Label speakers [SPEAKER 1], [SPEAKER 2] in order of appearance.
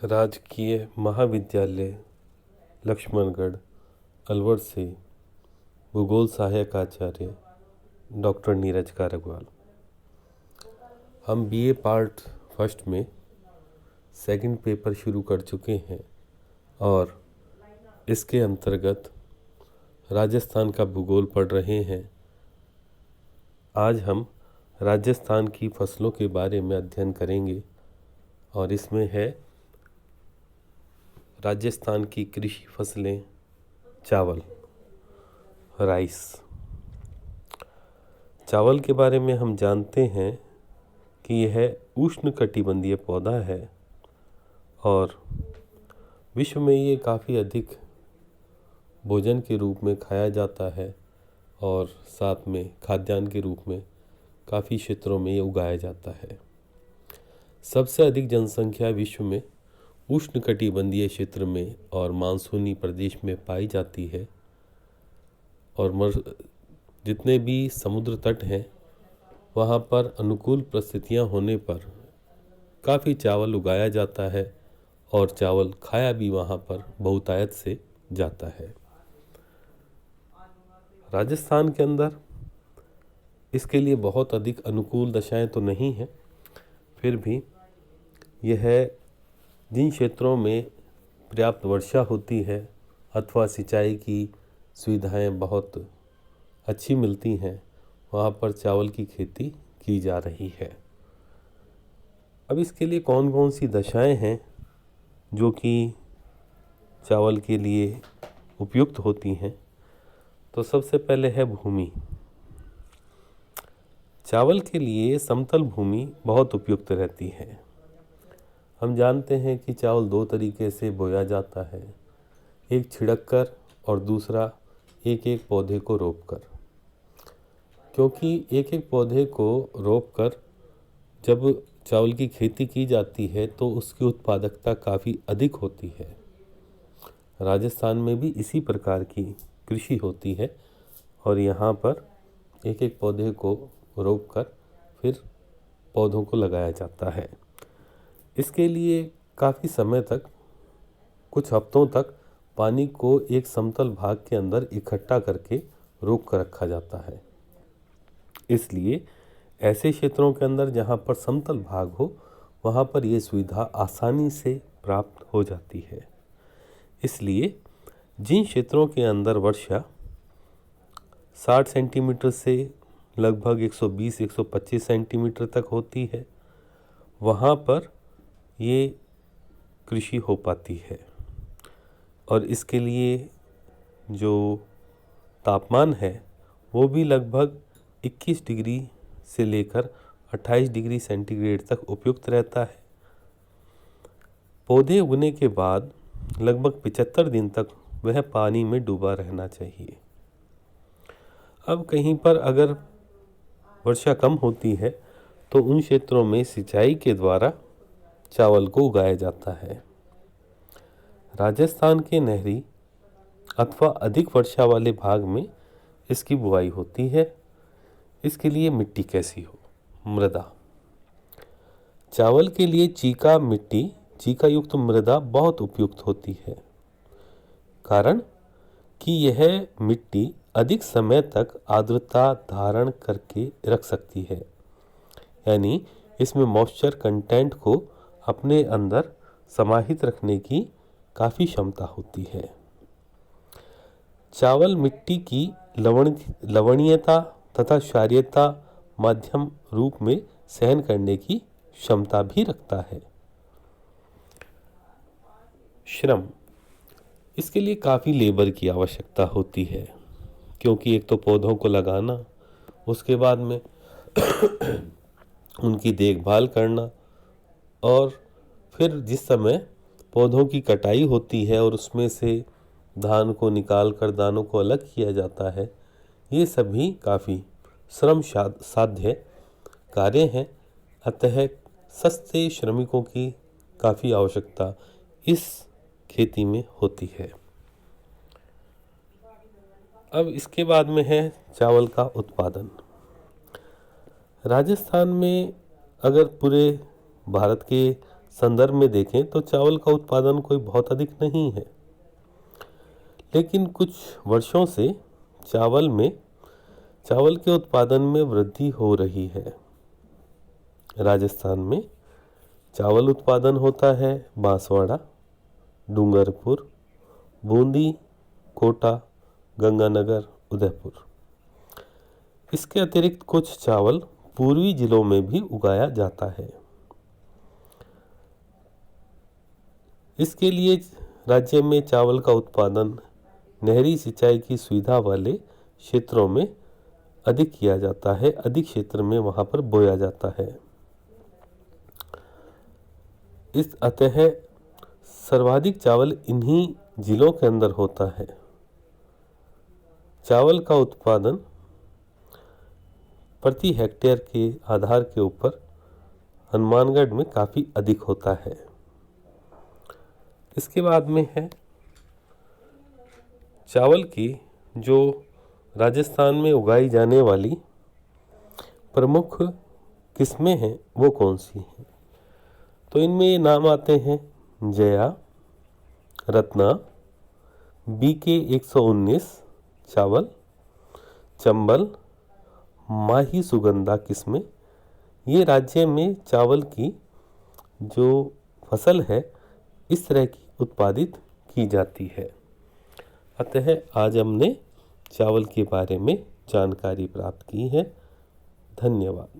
[SPEAKER 1] राजकीय महाविद्यालय लक्ष्मणगढ़ अलवर से भूगोल सहायक आचार्य डॉक्टर नीरज कारगवाल। हम बीए पार्ट फर्स्ट में सेकंड पेपर शुरू कर चुके हैं और इसके अंतर्गत राजस्थान का भूगोल पढ़ रहे हैं। आज हम राजस्थान की फसलों के बारे में अध्ययन करेंगे और इसमें है राजस्थान की कृषि फसलें, चावल, राइस। चावल के बारे में हम जानते हैं कि यह उष्णकटिबंधीय पौधा है और विश्व में ये काफ़ी अधिक भोजन के रूप में खाया जाता है और साथ में खाद्यान्न के रूप में काफ़ी क्षेत्रों में ये उगाया जाता है। सबसे अधिक जनसंख्या विश्व में उष्णकटिबंधीय क्षेत्र में और मानसूनी प्रदेश में पाई जाती है और जितने भी समुद्र तट हैं वहाँ पर अनुकूल परिस्थितियाँ होने पर काफ़ी चावल उगाया जाता है और चावल खाया भी वहाँ पर बहुतायत से जाता है। राजस्थान के अंदर इसके लिए बहुत अधिक अनुकूल दशाएं तो नहीं हैं, फिर भी यह जिन क्षेत्रों में पर्याप्त वर्षा होती है अथवा सिंचाई की सुविधाएं बहुत अच्छी मिलती हैं वहाँ पर चावल की खेती की जा रही है। अब इसके लिए कौन कौन सी दशाएं हैं जो कि चावल के लिए उपयुक्त होती हैं, तो सबसे पहले है भूमि। चावल के लिए समतल भूमि बहुत उपयुक्त रहती है। हम जानते हैं कि चावल दो तरीके से बोया जाता है, एक छिड़क कर और दूसरा एक एक पौधे को रोप कर। क्योंकि एक एक पौधे को रोप कर जब चावल की खेती की जाती है तो उसकी उत्पादकता काफ़ी अधिक होती है। राजस्थान में भी इसी प्रकार की कृषि होती है और यहाँ पर एक एक पौधे को रोप कर फिर पौधों को लगाया जाता है। इसके लिए काफ़ी समय तक, कुछ हफ्तों तक पानी को एक समतल भाग के अंदर इकट्ठा करके रोक कर रखा जाता है। इसलिए ऐसे क्षेत्रों के अंदर जहाँ पर समतल भाग हो वहाँ पर ये सुविधा आसानी से प्राप्त हो जाती है। इसलिए जिन क्षेत्रों के अंदर वर्षा 60 सेंटीमीटर से लगभग 120-125 सेंटीमीटर तक होती है वहाँ पर ये कृषि हो पाती है और इसके लिए जो तापमान है वो भी लगभग 21 डिग्री से लेकर 28 डिग्री सेंटीग्रेड तक उपयुक्त रहता है। पौधे उगने के बाद लगभग 75 दिन तक वह पानी में डूबा रहना चाहिए। अब कहीं पर अगर वर्षा कम होती है तो उन क्षेत्रों में सिंचाई के द्वारा चावल को उगाया जाता है। राजस्थान के नहरी अथवा अधिक वर्षा वाले भाग में इसकी बुआई होती है। इसके लिए मिट्टी कैसी हो? मृदा। चावल के लिए चीका मिट्टी, चीका युक्त मृदा बहुत उपयुक्त होती है, कारण कि यह मिट्टी अधिक समय तक आर्द्रता धारण करके रख सकती है, यानी इसमें मॉइस्चर कंटेंट को अपने अंदर समाहित रखने की काफ़ी क्षमता होती है। चावल मिट्टी की लवणीयता तथा क्षारीयता मध्यम रूप में सहन करने की क्षमता भी रखता है। श्रम। इसके लिए काफ़ी लेबर की आवश्यकता होती है, क्योंकि एक तो पौधों को लगाना, उसके बाद में उनकी देखभाल करना और फिर जिस समय पौधों की कटाई होती है और उसमें से धान को निकाल कर दानों को अलग किया जाता है, ये सभी काफ़ी श्रम साध्य कार्य हैं। अतः सस्ते श्रमिकों की काफ़ी आवश्यकता इस खेती में होती है। अब इसके बाद में है चावल का उत्पादन। राजस्थान में अगर पूरे भारत के संदर्भ में देखें तो चावल का उत्पादन कोई बहुत अधिक नहीं है, लेकिन कुछ वर्षों से चावल के उत्पादन में वृद्धि हो रही है। राजस्थान में चावल उत्पादन होता है बांसवाड़ा, डूंगरपुर, बूंदी, कोटा, गंगानगर, उदयपुर। इसके अतिरिक्त कुछ चावल पूर्वी जिलों में भी उगाया जाता है। इसके लिए राज्य में चावल का उत्पादन नहरी सिंचाई की सुविधा वाले क्षेत्रों में अधिक किया जाता है, अधिक क्षेत्र में वहाँ पर बोया जाता है। इस अतः सर्वाधिक चावल इन्हीं जिलों के अंदर होता है। चावल का उत्पादन प्रति हेक्टेयर के आधार के ऊपर हनुमानगढ़ में काफ़ी अधिक होता है। इसके बाद में है चावल की जो राजस्थान में उगाई जाने वाली प्रमुख किस्में हैं वो कौन सी हैं। तो इनमें ये नाम आते हैं जया, रत्ना, BK 119 चावल, चंबल, माही सुगंधा किस्में। ये राज्य में चावल की जो फसल है इस तरह की उत्पादित की जाती है। अतः आज हमने चावल के बारे में जानकारी प्राप्त की है। धन्यवाद।